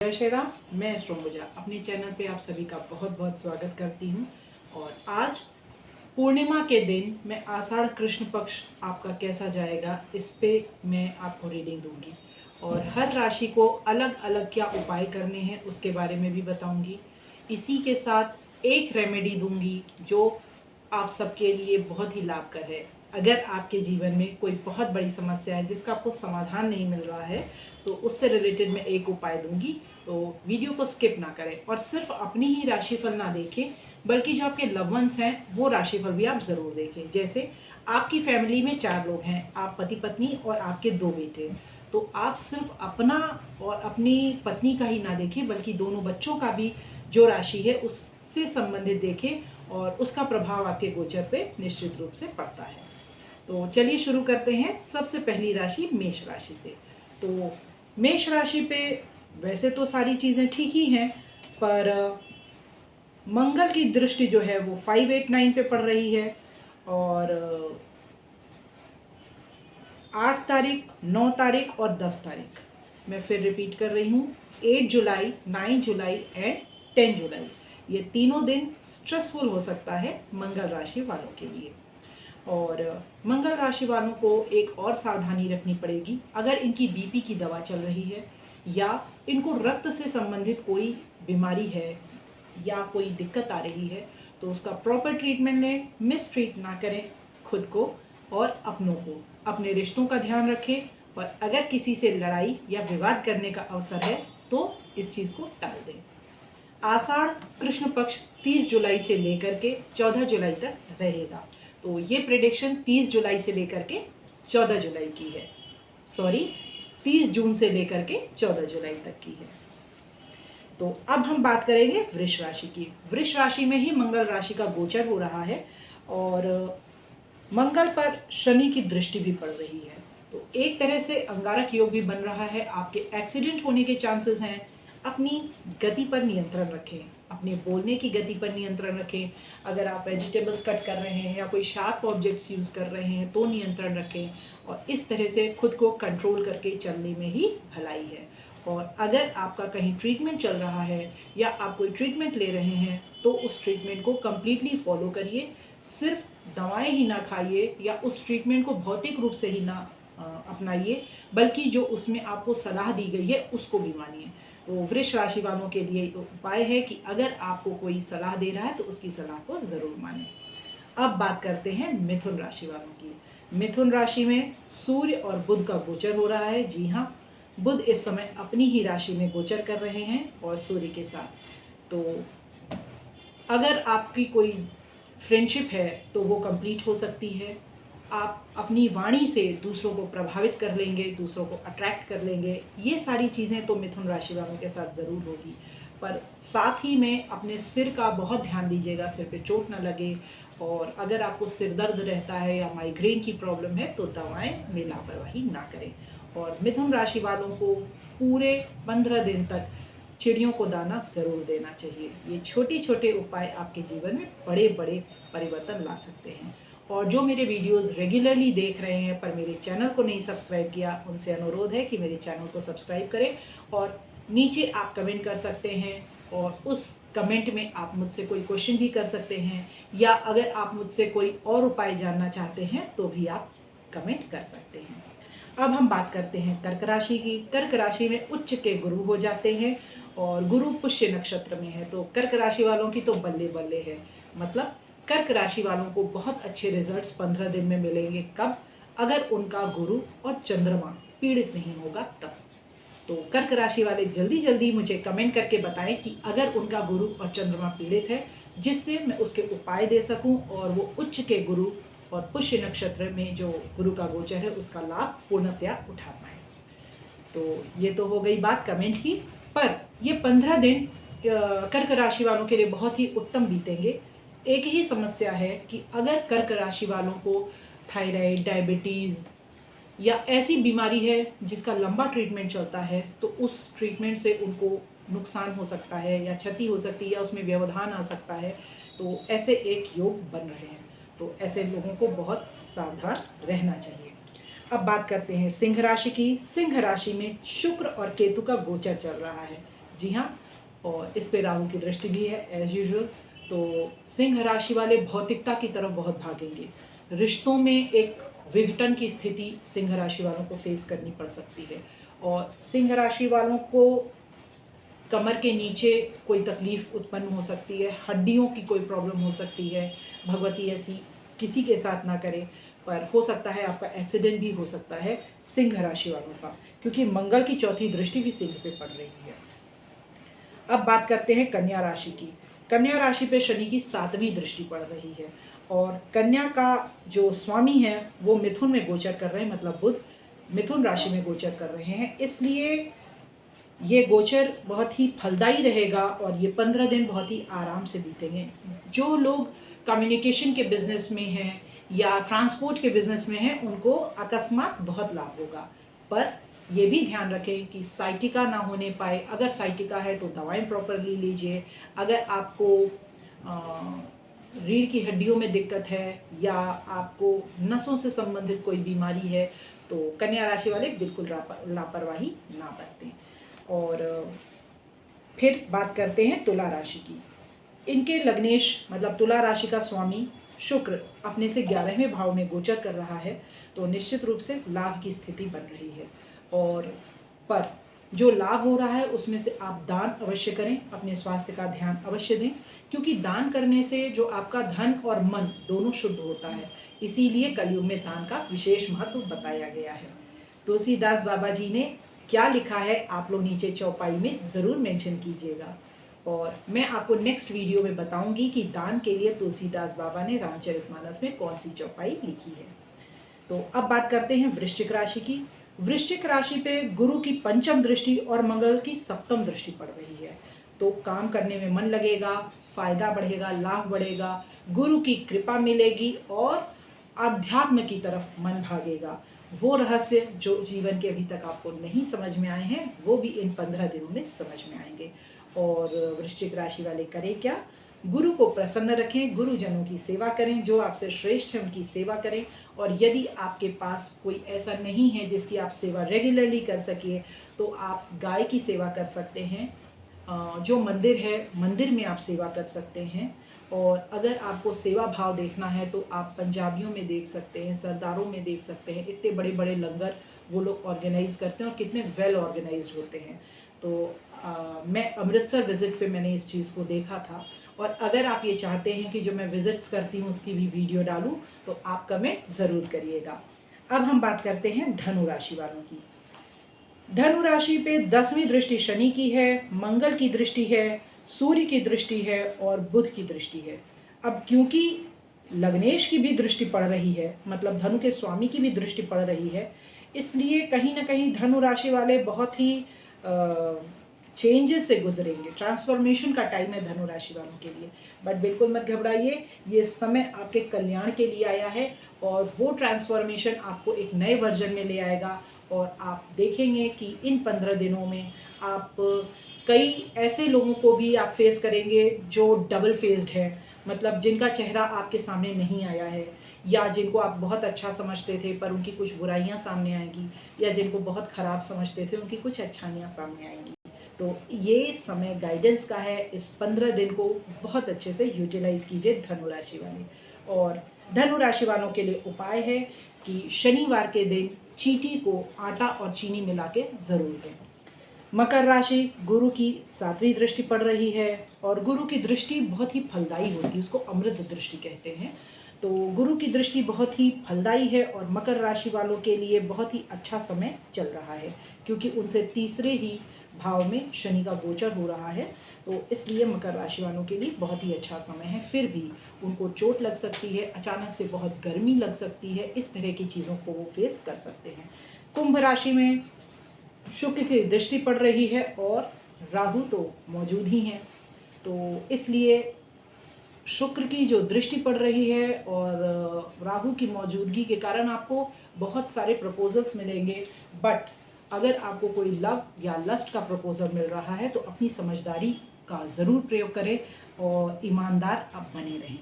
जय श्री राम। मैं एस्ट्रोमोजा अपने चैनल पे आप सभी का बहुत बहुत स्वागत करती हूँ। और आज पूर्णिमा के दिन मैं आषाढ़ कृष्ण पक्ष आपका कैसा जाएगा इस पे मैं आपको रीडिंग दूंगी और हर राशि को अलग अलग क्या उपाय करने हैं उसके बारे में भी बताऊंगी। इसी के साथ एक रेमेडी दूंगी जो आप सबके लिए बहुत ही लाभकर है। अगर आपके जीवन में कोई बहुत बड़ी समस्या है जिसका आपको समाधान नहीं मिल रहा है तो उससे रिलेटेड मैं एक उपाय दूंगी। तो वीडियो को स्किप ना करें और सिर्फ अपनी ही राशिफल ना देखें बल्कि जो आपके लव वंस हैं वो राशिफल भी आप ज़रूर देखें। जैसे आपकी फैमिली में 4 लोग हैं, आप पति पत्नी और आपके 2 बेटे, तो आप सिर्फ अपना और अपनी पत्नी का ही ना देखें बल्कि दोनों बच्चों का भी जो राशि है उससे संबंधित देखें और उसका प्रभाव आपके गोचर पे निश्चित रूप से पड़ता है। तो चलिए शुरू करते हैं। सबसे पहली राशि मेष राशि से। तो मेष राशि पे वैसे तो सारी चीज़ें ठीक ही हैं, पर मंगल की दृष्टि जो है वो 5, 8, 9 पे पड़ रही है और 8 तारीख, 9 तारीख और 10 तारीख, मैं फिर रिपीट कर रही हूँ, 8 जुलाई, 9 जुलाई एंड 10 जुलाई, ये तीनों दिन स्ट्रेसफुल हो सकता है मंगल राशि वालों के लिए। और मंगल राशि वालों को एक और सावधानी रखनी पड़ेगी। अगर इनकी बीपी की दवा चल रही है या इनको रक्त से संबंधित कोई बीमारी है या कोई दिक्कत आ रही है तो उसका प्रॉपर ट्रीटमेंट लें, मिस ट्रीट ना करें खुद को और अपनों को। अपने रिश्तों का ध्यान रखें और अगर किसी से लड़ाई या विवाद करने का अवसर है तो इस चीज़ को टाल दें। आषाढ़ कृष्ण पक्ष 30 जुलाई से लेकर के 14 जुलाई तक रहेगा। तो ये प्रेडिक्शन 30 जुलाई से लेकर के 14 जुलाई की है, सॉरी 30 जून से लेकर के 14 जुलाई तक की है। तो अब हम बात करेंगे वृष राशि की। वृष राशि में ही मंगल राशि का गोचर हो रहा है और मंगल पर शनि की दृष्टि भी पड़ रही है। तो एक तरह से अंगारक योग भी बन रहा है। आपके एक्सीडेंट होने के चांसेस हैं। अपनी गति पर नियंत्रण रखें, अपने बोलने की गति पर नियंत्रण रखें। अगर आप वेजिटेबल्स कट कर रहे हैं या कोई शार्प ऑब्जेक्ट्स यूज़ कर रहे हैं तो नियंत्रण रखें और इस तरह से खुद को कंट्रोल करके चलने में ही भलाई है। और अगर आपका कहीं ट्रीटमेंट चल रहा है या आप कोई ट्रीटमेंट ले रहे हैं तो उस ट्रीटमेंट को कम्प्लीटली फॉलो करिए। सिर्फ दवाएं ही ना खाइए या उस ट्रीटमेंट को भौतिक रूप से ही ना अपनाइए बल्कि जो उसमें आपको सलाह दी गई है उसको भी मानिए। तो वृष राशि वालों के लिए उपाय है कि अगर आपको कोई सलाह दे रहा है तो उसकी सलाह को ज़रूर मानें। अब बात करते हैं मिथुन राशि वालों की। मिथुन राशि में सूर्य और बुध का गोचर हो रहा है। जी हाँ, बुध इस समय अपनी ही राशि में गोचर कर रहे हैं और सूर्य के साथ। तो अगर आपकी कोई फ्रेंडशिप है तो वो कंप्लीट हो सकती है। आप अपनी वाणी से दूसरों को प्रभावित कर लेंगे, दूसरों को अट्रैक्ट कर लेंगे। ये सारी चीज़ें तो मिथुन राशि वालों के साथ ज़रूर होगी, पर साथ ही में अपने सिर का बहुत ध्यान दीजिएगा, सिर पे चोट ना लगे। और अगर आपको सिर दर्द रहता है या माइग्रेन की प्रॉब्लम है तो दवाएं में लापरवाही ना करें। और मिथुन राशि वालों को पूरे 15 दिन तक चिड़ियों को दाना ज़रूर देना चाहिए। ये छोटे छोटे उपाय आपके जीवन में बड़े बड़े परिवर्तन ला सकते हैं। और जो मेरे वीडियोस रेगुलरली देख रहे हैं पर मेरे चैनल को नहीं सब्सक्राइब किया, उनसे अनुरोध है कि मेरे चैनल को सब्सक्राइब करें और नीचे आप कमेंट कर सकते हैं और उस कमेंट में आप मुझसे कोई क्वेश्चन भी कर सकते हैं या अगर आप मुझसे कोई और उपाय जानना चाहते हैं तो भी आप कमेंट कर सकते हैं। अब हम बात करते हैं कर्क राशि की। कर्क राशि में उच्च के गुरु हो जाते हैं और गुरु पुष्य नक्षत्र में है। तो कर्क राशि वालों की तो बल्ले बल्ले है। मतलब कर्क राशि वालों को बहुत अच्छे रिजल्ट्स 15 दिन में मिलेंगे। कब? अगर उनका गुरु और चंद्रमा पीड़ित नहीं होगा तब। तो कर्क राशि वाले जल्दी जल्दी मुझे कमेंट करके बताएं कि अगर उनका गुरु और चंद्रमा पीड़ित है, जिससे मैं उसके उपाय दे सकूं और वो उच्च के गुरु और पुष्य नक्षत्र में जो गुरु का गोचर है उसका लाभ पूर्णतया उठा पाए। तो ये तो हो गई बात कमेंट की। पर ये 15 दिन कर्क राशि वालों के लिए बहुत ही उत्तम बीतेंगे। एक ही समस्या है कि अगर कर्क राशि वालों को थायराइड, डायबिटीज़ या ऐसी बीमारी है जिसका लंबा ट्रीटमेंट चलता है तो उस ट्रीटमेंट से उनको नुकसान हो सकता है या क्षति हो सकती है या उसमें व्यवधान आ सकता है। तो ऐसे एक योग बन रहे हैं, तो ऐसे लोगों को बहुत सावधान रहना चाहिए। अब बात करते हैं सिंह राशि की। सिंह राशि में शुक्र और केतु का गोचर चल रहा है। जी हाँ, और इस पे राहु की दृष्टि भी है एज यूजुअल। तो सिंह राशि वाले भौतिकता की तरफ बहुत भागेंगे। रिश्तों में एक विघटन की स्थिति सिंह राशि वालों को फेस करनी पड़ सकती है, और सिंह राशि वालों को कमर के नीचे कोई तकलीफ़ उत्पन्न हो सकती है, हड्डियों की कोई प्रॉब्लम हो सकती है। भगवती ऐसी किसी के साथ ना करे, पर हो सकता है आपका एक्सीडेंट भी हो सकता है सिंह राशि वालों का, क्योंकि मंगल की चौथी दृष्टि भी सिंह पे पड़ रही है। अब बात करते हैं कन्या राशि की। कन्या राशि पे शनि की 7वीं दृष्टि पड़ रही है, और कन्या का जो स्वामी है वो मिथुन में गोचर कर रहे हैं, मतलब बुध मिथुन राशि में गोचर कर रहे हैं। इसलिए ये गोचर बहुत ही फलदायी रहेगा, और ये 15 दिन बहुत ही आराम से बीतेंगे। जो लोग कम्युनिकेशन के बिजनेस में हैं या ट्रांसपोर्ट के बिजनेस में हैं, उनको अकस्मात बहुत लाभ होगा, पर ये भी ध्यान रखें कि साइटिका ना होने पाए। अगर साइटिका है तो दवाएं प्रॉपरली लीजिए। अगर आपको रीढ़ की हड्डियों में दिक्कत है या आपको नसों से संबंधित कोई बीमारी है, तो कन्या राशि वाले बिल्कुल लापरवाही ना बरतें। और फिर बात करते हैं तुला राशि की। इनके लग्नेश मतलब तुला राशि का स्वामी शुक्र अपने से 11वें भाव में गोचर कर रहा है, तो निश्चित रूप से लाभ की स्थिति बन रही है। और पर जो लाभ हो रहा है उसमें से आप दान अवश्य करें, अपने स्वास्थ्य का ध्यान अवश्य दें, क्योंकि दान करने से जो आपका धन और मन दोनों शुद्ध होता है। इसीलिए कलयुग में दान का विशेष महत्व बताया गया है। तुलसीदास बाबा जी ने क्या लिखा है आप लोग नीचे चौपाई में ज़रूर मेंशन कीजिएगा, और मैं आपको नेक्स्ट वीडियो में बताऊंगी कि दान के लिए तुलसीदास बाबा ने रामचरितमानस में कौन सी चौपाई लिखी है। तो अब बात करते हैं वृश्चिक राशि की। वृश्चिक राशि पे गुरु की 5वीं दृष्टि और मंगल की 7वीं दृष्टि पड़ रही है, तो काम करने में मन लगेगा, फायदा बढ़ेगा, लाभ बढ़ेगा, गुरु की कृपा मिलेगी और आध्यात्म की तरफ मन भागेगा। वो रहस्य जो जीवन के अभी तक आपको नहीं समझ में आए हैं, वो भी इन 15 दिनों में समझ में आएंगे। और वृश्चिक राशि वाले करें क्या? गुरु को प्रसन्न रखें, गुरुजनों की सेवा करें, जो आपसे श्रेष्ठ है उनकी सेवा करें। और यदि आपके पास कोई ऐसा नहीं है जिसकी आप सेवा रेगुलरली कर सकिए, तो आप गाय की सेवा कर सकते हैं। जो मंदिर है, मंदिर में आप सेवा कर सकते हैं। और अगर आपको सेवा भाव देखना है तो आप पंजाबियों में देख सकते हैं, सरदारों में देख सकते हैं। इतने बड़े बड़े लंगर वो लोग ऑर्गेनाइज़ करते हैं और कितने वेल ऑर्गेनाइज्ड होते हैं। तो मैं अमृतसर विज़िट पे मैंने इस चीज़ को देखा था। और अगर आप ये चाहते हैं कि जो मैं विज़िट्स करती हूँ उसकी भी वीडियो डालूँ, तो आप कमेंट ज़रूर करिएगा। अब हम बात करते हैं धनु राशि वालों की। धनु राशि पे 10वीं दृष्टि शनि की है, मंगल की दृष्टि है, सूर्य की दृष्टि है और बुध की दृष्टि है। अब क्योंकि लग्नेश की भी दृष्टि पड़ रही है, मतलब धनु के स्वामी की भी दृष्टि पड़ रही है, इसलिए कहीं ना कहीं धनु राशि वाले बहुत ही चेंजेस से गुजरेंगे। ट्रांसफॉर्मेशन का टाइम है धनु राशि वालों के लिए, बट बिल्कुल मत घबराइए, ये समय आपके कल्याण के लिए आया है और वो ट्रांसफॉर्मेशन आपको एक नए वर्जन में ले आएगा। और आप देखेंगे कि इन 15 दिनों में आप कई ऐसे लोगों को भी आप फेस करेंगे जो डबल फेस्ड है, मतलब जिनका चेहरा आपके सामने नहीं आया है, या जिनको आप बहुत अच्छा समझते थे पर उनकी कुछ बुराइयां सामने आएंगी, या जिनको बहुत ख़राब समझते थे उनकी कुछ अच्छाइयां सामने आएंगी। तो ये समय गाइडेंस का है, इस 15 दिन को बहुत अच्छे से यूटिलाइज़ कीजिए धनु राशि वाले। और धनु राशि वालों के लिए उपाय है कि शनिवार के दिन चींटी को आटा और चीनी मिला के ज़रूर दें। मकर राशि, गुरु की 7वीं दृष्टि पड़ रही है, और गुरु की दृष्टि बहुत ही फलदायी होती है, उसको अमृत दृष्टि कहते हैं। तो गुरु की दृष्टि बहुत ही फलदायी है और मकर राशि वालों के लिए बहुत ही अच्छा समय चल रहा है, क्योंकि उनसे तीसरे ही भाव में शनि का गोचर हो रहा है। तो इसलिए मकर राशि वालों के लिए बहुत ही अच्छा समय है। फिर भी उनको चोट लग सकती है, अचानक से बहुत गर्मी लग सकती है, इस तरह की चीज़ों को वो फेस कर सकते हैं। कुंभ राशि में शुक्र की दृष्टि पड़ रही है और राहु तो मौजूद ही हैं, तो इसलिए शुक्र की जो दृष्टि पड़ रही है और राहु की मौजूदगी के कारण आपको बहुत सारे प्रपोजल्स मिलेंगे। बट अगर आपको कोई लव या लस्ट का प्रपोजल मिल रहा है तो अपनी समझदारी का ज़रूर प्रयोग करें और ईमानदार आप बने रहें,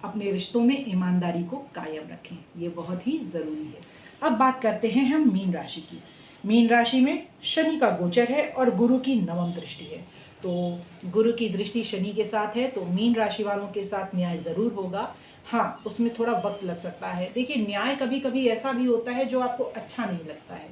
अपने रिश्तों में ईमानदारी को कायम रखें, ये बहुत ही ज़रूरी है। अब बात करते हैं हम मीन राशि की। मीन राशि में शनि का गोचर है और गुरु की 9वीं दृष्टि है। तो गुरु की दृष्टि शनि के साथ है, तो मीन राशि वालों के साथ न्याय ज़रूर होगा। हाँ, उसमें थोड़ा वक्त लग सकता है। देखिए, न्याय कभी कभी ऐसा भी होता है जो आपको अच्छा नहीं लगता है।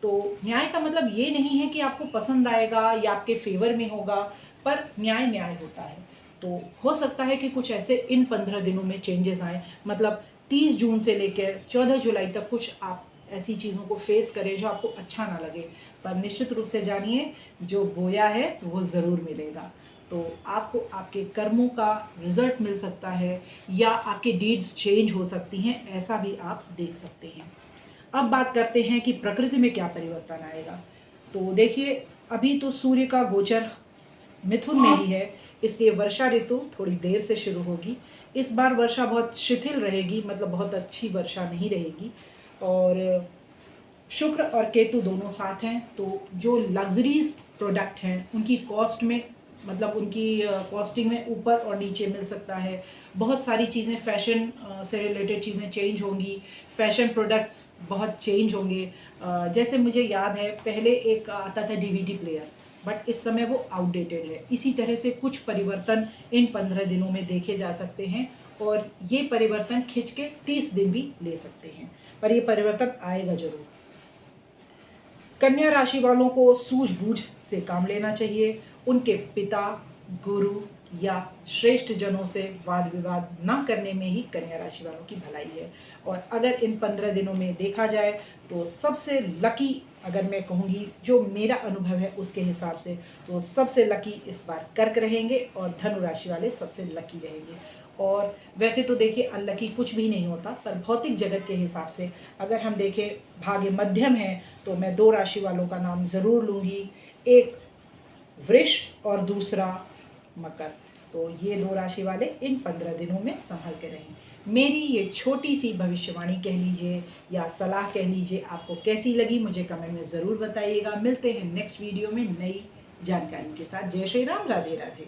तो न्याय का मतलब ये नहीं है कि आपको पसंद आएगा या आपके फेवर में होगा, पर न्याय न्याय होता है। तो हो सकता है कि कुछ ऐसे इन 15 दिनों में चेंजेस आए, मतलब 30 जून से लेकर 14 जुलाई तक कुछ आप ऐसी चीज़ों को फेस करें जो आपको अच्छा ना लगे। पर निश्चित रूप से जानिए, जो बोया है वो ज़रूर मिलेगा। तो आपको आपके कर्मों का रिजल्ट मिल सकता है या आपकी डीड्स चेंज हो सकती हैं, ऐसा भी आप देख सकते हैं। अब बात करते हैं कि प्रकृति में क्या परिवर्तन आएगा। तो देखिए, अभी तो सूर्य का गोचर मिथुन में ही है, इसलिए वर्षा ऋतु थोड़ी देर से शुरू होगी। इस बार वर्षा बहुत शिथिल रहेगी, मतलब बहुत अच्छी वर्षा नहीं रहेगी। और शुक्र और केतु दोनों साथ हैं, तो जो लग्जरीज प्रोडक्ट हैं उनकी कॉस्ट में, मतलब उनकी कॉस्टिंग में ऊपर और नीचे मिल सकता है। बहुत सारी चीज़ें फैशन से रिलेटेड चीज़ें चेंज होंगी, फैशन प्रोडक्ट्स बहुत चेंज होंगे। जैसे मुझे याद है, पहले एक आता था डीवीडी प्लेयर, बट इस समय वो आउटडेटेड है। इसी तरह से कुछ परिवर्तन इन 15 दिनों में देखे जा सकते हैं, और ये परिवर्तन खिंच के 30 दिन भी ले सकते हैं, पर ये परिवर्तन आएगा ज़रूर। कन्या राशि वालों को सूझबूझ से काम लेना चाहिए। उनके पिता, गुरु या श्रेष्ठ जनों से वाद विवाद ना करने में ही कन्या राशि वालों की भलाई है। और अगर इन 15 दिनों में देखा जाए तो सबसे लकी, अगर मैं कहूँगी जो मेरा अनुभव है उसके हिसाब से, तो सबसे लकी इस बार कर्क रहेंगे और धनु राशि वाले सबसे लकी रहेंगे। और वैसे तो देखिए, अनलकी कुछ भी नहीं होता, पर भौतिक जगत के हिसाब से अगर हम देखें, भाग्य मध्यम है, तो मैं 2 राशि वालों का नाम ज़रूर लूँगी, एक वृष और दूसरा मकर। तो ये 2 राशि वाले इन 15 दिनों में संभल के रहें। मेरी ये छोटी सी भविष्यवाणी कह लीजिए या सलाह कह लीजिए, आपको कैसी लगी मुझे कमेंट में ज़रूर बताइएगा। मिलते हैं नेक्स्ट वीडियो में नई जानकारी के साथ। जय श्री राम, राधे राधे।